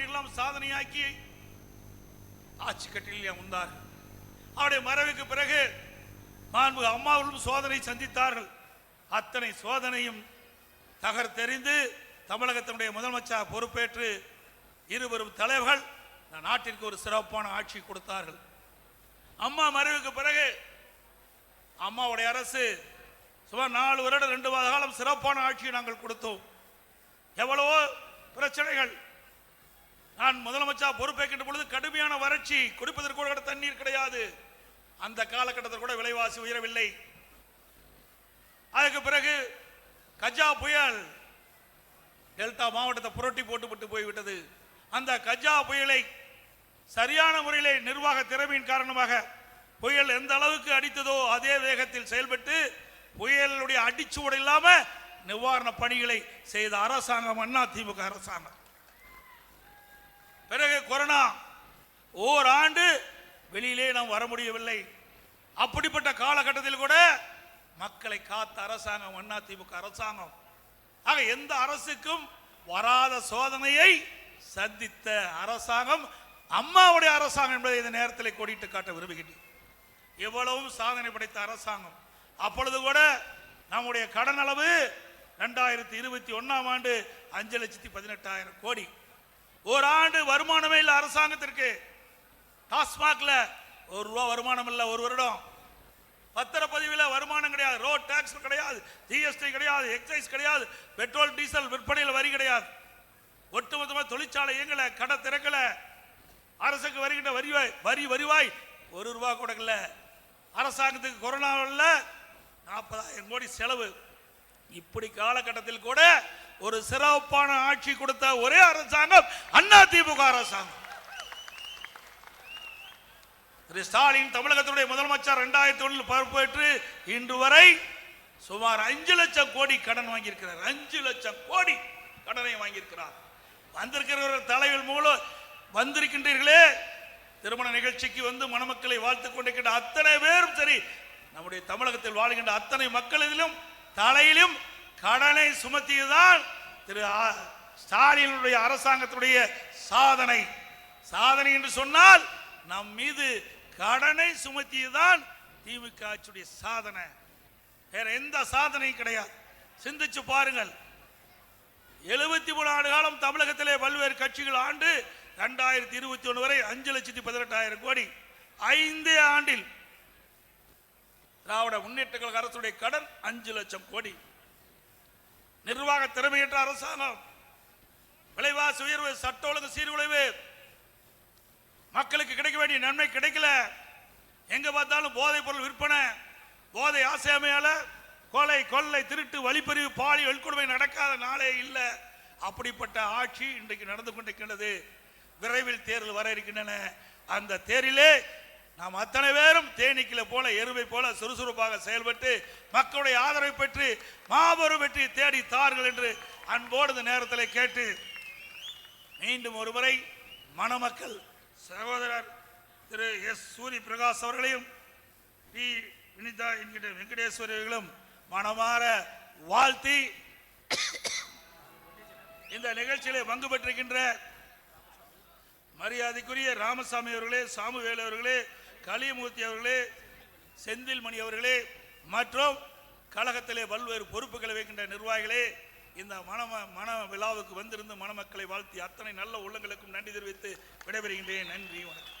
பணிகளெல்லாம் சாதனையாக்கி ஆட்சி கட்டிலே அமர்ந்தார்கள். அவருடைய மறைவுக்கு பிறகு மாண்புமிகு அம்மாவும் சோதனை சந்தித்தார்கள். அத்தனை சோதனையும் தகர்த்தெறிந்து தமிழகத்தினுடைய முதலமைச்சர் பொறுப்பேற்று இருவரும் தலைவர்கள் நாட்டிற்கு ஒரு சிறப்பான ஆட்சி கொடுத்தார்கள். அம்மா மறைவுக்கு பிறகு அம்மாவுடைய அரசு சுமார் 4 வருடம் 2 மாத காலம் சிறப்பான ஆட்சியை நாங்கள் கொடுத்தோம். எவ்வளவோ பிரச்சனைகள். நான் முதலமைச்சர் பொறுப்பேற்கின்ற பொழுது கடுமையான வறட்சி, குடிப்பதற்கு கூட தண்ணீர் கிடையாது. அந்த காலகட்டத்தில் கூட விலைவாசி உயரவில்லை. அதுக்கு பிறகு கஜா புயல் டெல்டா மாவட்டத்தை புரட்டி போட்டு போய்விட்டது. அந்த கஜா புயலை சரியான முறையில் நிர்வாக திறமையின் காரணமாக புயல் எந்த அளவுக்கு அடித்ததோ அதே வேகத்தில் செயல்பட்டு புயலுடைய அடிச்சுவடு இல்லாம நிவாரண பணிகளை செய்த அரசாங்கம் அதிமுக அரசாங்கம். பிறகு கொரோனா ஓராண்டு வெளியிலே நாம் வர முடியவில்லை. அப்படிப்பட்ட காலகட்டத்தில் கூட மக்களை காத்த அரசாங்கம் அதிமுக அரசாங்கம். ஆக எந்த அரசுக்கும் வராத சோதனையை சந்தித்த அரசாங்கம் அம்மாவுடைய அரசாங்கம் என்பதை இந்த நேரத்தில் கொடிட்டு காட்ட விரும்புகிறேன். எவ்வளவும் சாதனை படைத்த அரசாங்கம். அப்பொழுது கூட நம்முடைய கடன் அளவு 2021ஆம் ஆண்டு 5,18,000 கோடி. ஓராண்டு வருமானமே இல்லை அரசாங்கத்திற்கு. டாஸ்மாக்ல ₹1 வருமானம் இல்லை. ஒரு வருடம் பத்திரப்பதிவில் வருமானம் கிடையாது, ரோட் டாக்ஸ் கிடையாது, ஜிஎஸ்டி கிடையாது, எக்ஸைஸ் கிடையாது, பெட்ரோல் டீசல் விற்பனையில் வரி கிடையாது. ஒட்டுமொத்தமாக தொழிற்சாலை இயங்கல, கடை திறக்கல, அரசுக்கு வருகின்ற வருவாய் ₹1 கூட இல்லை. அரசாங்கத்துக்கு கொரோனாவில் 40,000 கோடி செலவு. இப்படி காலகட்டத்தில் கூட ஒரு சிறப்பான ஆட்சி கொடுத்த ஒரே அரசாங்கம் அதிமுக அரசாங்கம். திரு ஸ்டாலின் தமிழகத்துடைய முதலமைச்சர் 2001 பொறுப்பேற்று இன்று வரை சுமார் 5 லட்சம் கோடி கடன் வாங்கியிருக்கிறார். 5 லட்சம் கோடி கடனை வாங்கியிருக்கிறார். வந்திருக்கிறவர்கள் தலைவர் மூலம் வந்திருக்கின்றீர்களே, திருமண நிகழ்ச்சிக்கு வந்து மணமக்களை வாழ்த்துக் கொண்டிருக்கின்ற அத்தனை பேரும் சரி, நம்முடைய தமிழகத்தில் வாழ்கின்ற அத்தனை மக்களிலும் தலையிலும் கடனை சுமத்தியதுதான் திரு ஸ்டாலினுடைய அரசாங்கத்துடைய சாதனை. சாதனை என்று சொன்னால் நம் மீது கடனை சுமத்தியதுதான் திமுக ஆட்சியுடைய சாதனை. வேற எந்த சாதனையும் கிடையாது. சிந்திச்சு பாருங்கள். 73 ஆண்டு காலம் தமிழகத்திலே பல்வேறு கட்சிகள் ஆண்டு 2021 வரை 5,18,000 கோடி. 5 ஆண்டில் திராவிட முன்னேற்ற கழக அரசுடைய கடன் 5 லட்சம் கோடி. நிர்வாக திறமையற்ற அரசாங்கம், விலைவாசி உயர்வு, சட்ட ஒழுங்கு சீர்குலைவு, மக்களுக்கு கிடைக்க வேண்டிய நன்மை கிடைக்கல. எங்க பார்த்தாலும் போதைப் பொருள் விற்பனை, போதை ஆசையாமையால கொலை, கொள்ளை, திருட்டு, வழிப்பறிவு, பாலியல் வன்கொடுமை நடக்காத நாளே இல்லை. அப்படிப்பட்ட ஆட்சி இன்றைக்கு நடந்து கொண்டிருக்கின்றது. விரைவில் தேர்தல் வர இருக்கின்றன. அந்த தேரிலே நாம் அத்தனை பேரும் தேனீக்களை போல, எருவை போல சுறுசுறுப்பாக செயல்பட்டு மக்களுடைய ஆதரவை பெற்று மாபெரும் வெற்றி தேடி தார்கள் என்று அன்போடு இந்த நேரத்தில் கேட்டு, மீண்டும் ஒருமுறை மணமக்கள் சகோதரர் திரு எஸ். சூரிய பிரகாஷ் அவர்களையும் பி. வினிதா என்கிற வெங்கடேஸ்வரர்களும் மனமாற வாழ்த்தி இந்த நிகழ்ச்சியிலே பங்கு பெற்றிருக்கின்ற மரியாதைக்குரிய ராமசாமி அவர்களே, சாமுவேல் அவர்களே, கலியமூர்த்தி அவர்களே, செந்தில்மணி அவர்களே மற்றும் கழகத்திலே பல்வேறு பொறுப்புகளை வைக்கின்ற நிர்வாகிகளே, இந்த மன விழாவுக்கு வந்திருந்து மணமக்களை வாழ்த்தி அத்தனை நல்ல உள்ளங்களுக்கும் நன்றி தெரிவித்து விடைபெறுகின்றேன். நன்றி, வணக்கம்.